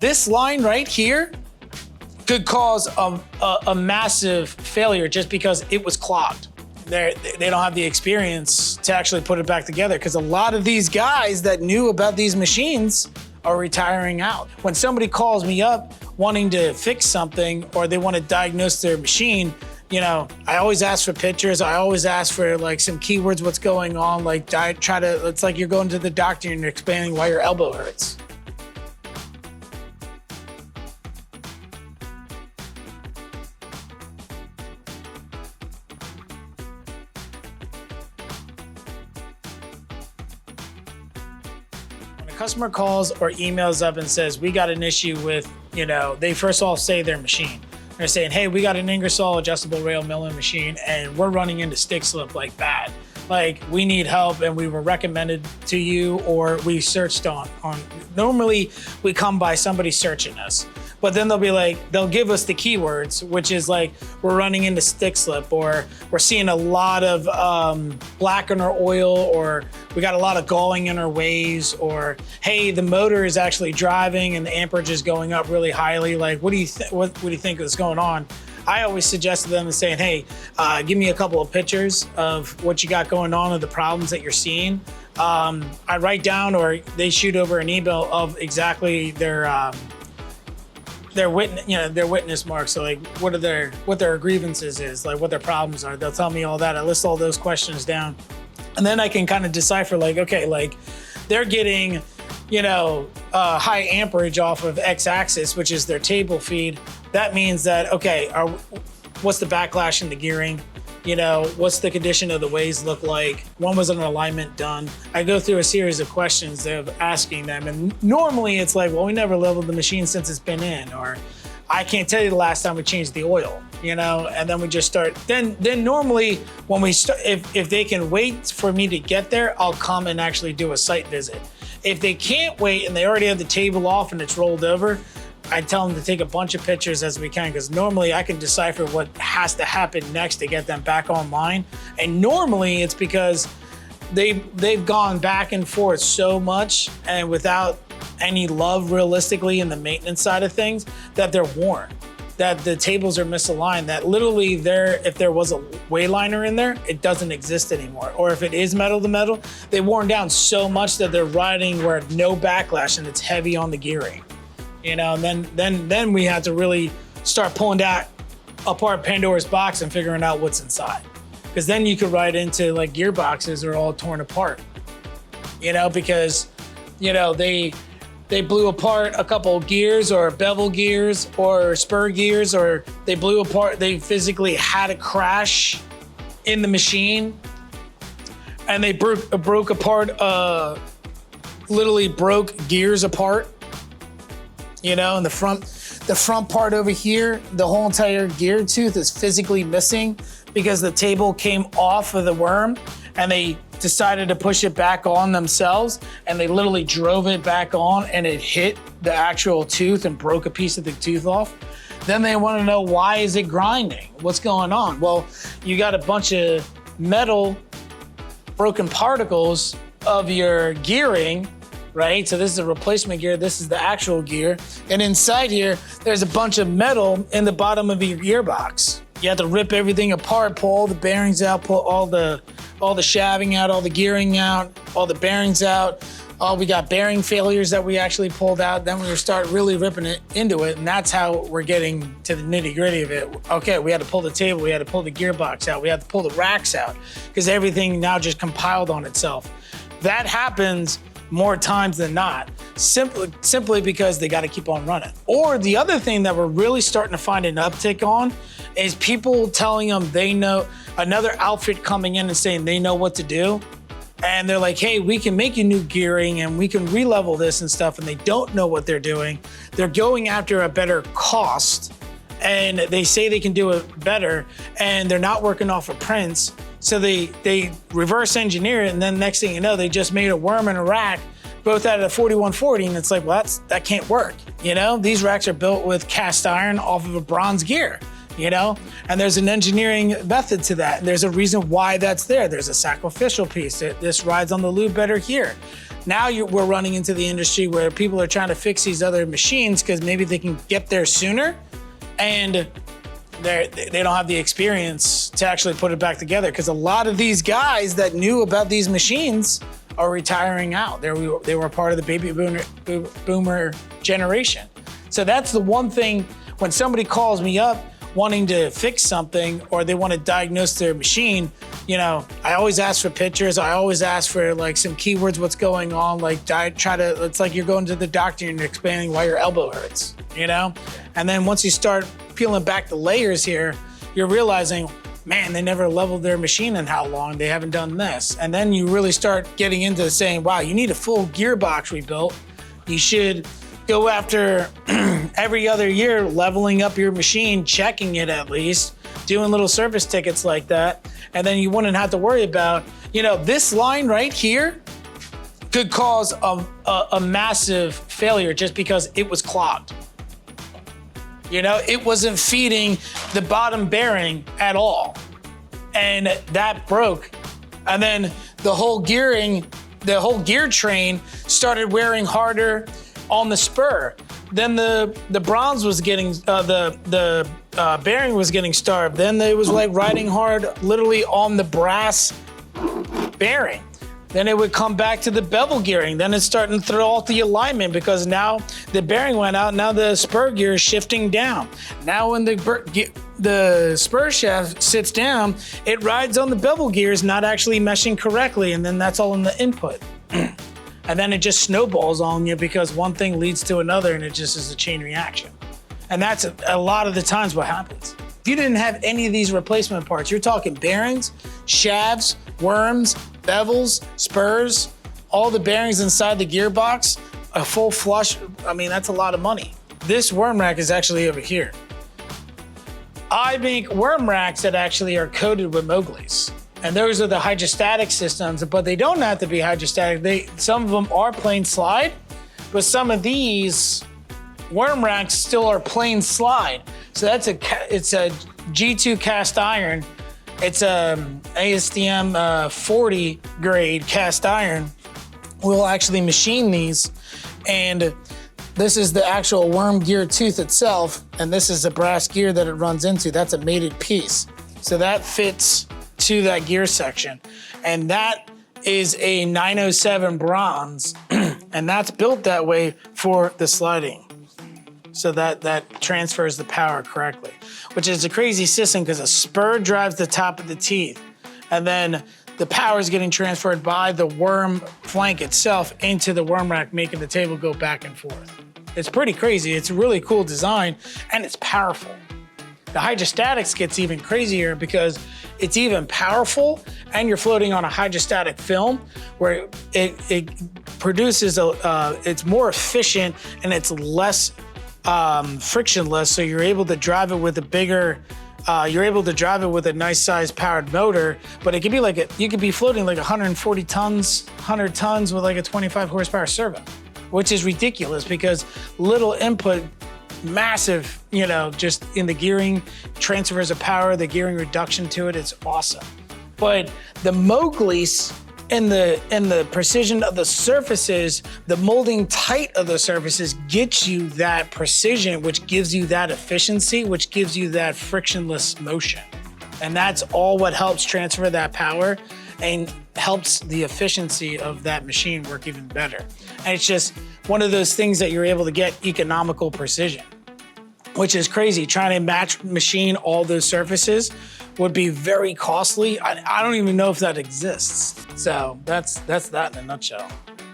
This line right here could cause a massive failure just because it was clogged. They don't have the experience to actually put it back together, because a lot of these guys that knew about these machines are retiring out. When somebody calls me up wanting to fix something or they want to diagnose their machine, you know, I always ask for pictures. I always ask for like some keywords, what's going on. Like it's like you're going to the doctor and you're explaining why your elbow hurts. When a customer calls or emails up and says, we got an issue with, you know, they first of all say their machine. They're saying, hey, we got an Ingersoll adjustable rail milling machine and we're running into stick slip like bad. Like, we need help and we were recommended to you, or we searched on. Normally we come by somebody searching us, but then they'll give us the keywords, which is like, we're running into stick slip, or we're seeing a lot of black in our oil, or we got a lot of galling in our waves, or hey, the motor is actually driving and the amperage is going up really highly. Like, what do you think is going on? I always suggest to them and saying, hey, give me a couple of pictures of what you got going on, of the problems that you're seeing. I write down, or they shoot over an email of exactly their witness marks. So like what their grievances is, like what their problems are. They'll tell me all that. I list all those questions down. And then I can kind of decipher, like, okay, like they're getting, you know, high amperage off of X-axis, which is their table feed. That means that, okay, what's the backlash in the gearing? You know, what's the condition of the ways look like? When was an alignment done? I go through a series of questions of asking them. And normally it's like, well, we never leveled the machine since it's been in, or I can't tell you the last time we changed the oil, you know? And then we just start, then normally when we start, if they can wait for me to get there, I'll come and actually do a site visit. If they can't wait and they already have the table off and it's rolled over, I tell them to take a bunch of pictures as we can, because normally I can decipher what has to happen next to get them back online. And normally it's because they've gone back and forth so much and without any love realistically in the maintenance side of things, that they're worn, that the tables are misaligned, that literally if there was a wayliner in there, it doesn't exist anymore. Or if it is metal to metal, they've worn down so much that they're riding where no backlash and it's heavy on the gearing. You know, and then we have to really start pulling that apart Pandora's box and figuring out what's inside. Because then you could ride into like gearboxes are all torn apart. You know, because, you know, they blew apart a couple gears or bevel gears or spur gears, or they blew apart, they physically had a crash in the machine and they broke apart, literally broke gears apart. You know, and the front part over here, the whole entire gear tooth is physically missing because the table came off of the worm and they decided to push it back on themselves, and they literally drove it back on and it hit the actual tooth and broke a piece of the tooth off. Then they want to know, why is it grinding? What's going on? Well, you got a bunch of metal broken particles of your gearing, right? So this is a replacement gear, this is the actual gear. And inside here, there's a bunch of metal in the bottom of your gearbox. You have to rip everything apart, pull all the bearings out, pull all the shaving out, all the gearing out, all the bearings out. We got bearing failures that we actually pulled out. Then we start really ripping it into it, and that's how we're getting to the nitty gritty of it. Okay, we had to pull the table, we had to pull the gearbox out, we had to pull the racks out, because everything now just compiled on itself. That happens more times than not, simply because they got to keep on running. Or the other thing that we're really starting to find an uptick on is people telling them they know, another outfit coming in and saying they know what to do. And they're like, hey, we can make you new gearing and we can re-level this and stuff, and they don't know what they're doing. They're going after a better cost, and they say they can do it better, and they're not working off of prints. So they reverse engineer it, and then next thing you know, they just made a worm and a rack, both out of the 4140, and it's like, well, that can't work. You know, these racks are built with cast iron off of a bronze gear, you know? And there's an engineering method to that. And there's a reason why that's there. There's a sacrificial piece. This rides on the lube better here. Now we're running into the industry where people are trying to fix these other machines because maybe they can get there sooner, and they don't have the experience to actually put it back together, because a lot of these guys that knew about these machines are retiring out. They were part of the baby boomer generation. So that's the one thing, when somebody calls me up wanting to fix something or they want to diagnose their machine, I always ask for pictures. I always ask for like some keywords, what's going on, like it's like you're going to the doctor and you're explaining why your elbow hurts, And then once you start peeling back the layers here, you're realizing, man, they never leveled their machine in how long, they haven't done this. And then you really start getting into saying, wow, you need a full gearbox rebuilt. You should go after every other year, leveling up your machine, checking it at least, doing little service tickets like that. And then you wouldn't have to worry about, this line right here could cause a massive failure just because it was clogged. It wasn't feeding the bottom bearing at all. And that broke. And then the whole gear train started wearing harder on the spur. Then the bronze was getting, the bearing was getting starved. Then it was like riding hard literally on the brass bearing. Then it would come back to the bevel gearing. Then it's starting to throw off the alignment because now the bearing went out. Now the spur gear is shifting down. Now when the spur shaft sits down, it rides on the bevel gears, not actually meshing correctly. And then that's all in the input. And then it just snowballs on you because one thing leads to another and it just is a chain reaction. And that's a lot of the times what happens. If you didn't have any of these replacement parts, you're talking bearings, shafts, worms, bevels, spurs, all the bearings inside the gearbox, a full flush. I mean, that's a lot of money. This worm rack is actually over here. I make worm racks that actually are coated with Mowgli's. And those are the hydrostatic systems, but they don't have to be hydrostatic. Some of them are plain slide, but some of these worm racks still are plain slide. So it's a G2 cast iron. It's a ASTM 40 grade cast iron. We'll actually machine these, and this is the actual worm gear tooth itself, and this is the brass gear that it runs into. That's a mated piece. So that fits to that gear section. And that is a 907 bronze, and that's built that way for the sliding. So that transfers the power correctly, which is a crazy system because a spur drives the top of the teeth, and then the power is getting transferred by the worm flank itself into the worm rack, making the table go back and forth. It's pretty crazy. It's a really cool design, and it's powerful. The hydrostatics gets even crazier because it's even powerful, and you're floating on a hydrostatic film where it produces it's more efficient and it's less frictionless. So you're able to drive it with a bigger, you're able to drive it with a nice sized powered motor, but it could be you could be floating like 140 tons, 100 tons with like a 25 horsepower servo, which is ridiculous because little input, massive, just in the gearing, transfers of power, the gearing reduction to it, it's awesome. But the Mowgli's and the precision of the surfaces, the molding tight of the surfaces gets you that precision, which gives you that efficiency, which gives you that frictionless motion. And that's all what helps transfer that power and helps the efficiency of that machine work even better. And it's just one of those things that you're able to get economical precision, which is crazy. Trying to machine all those surfaces would be very costly. I don't even know if that exists. So that's that in a nutshell.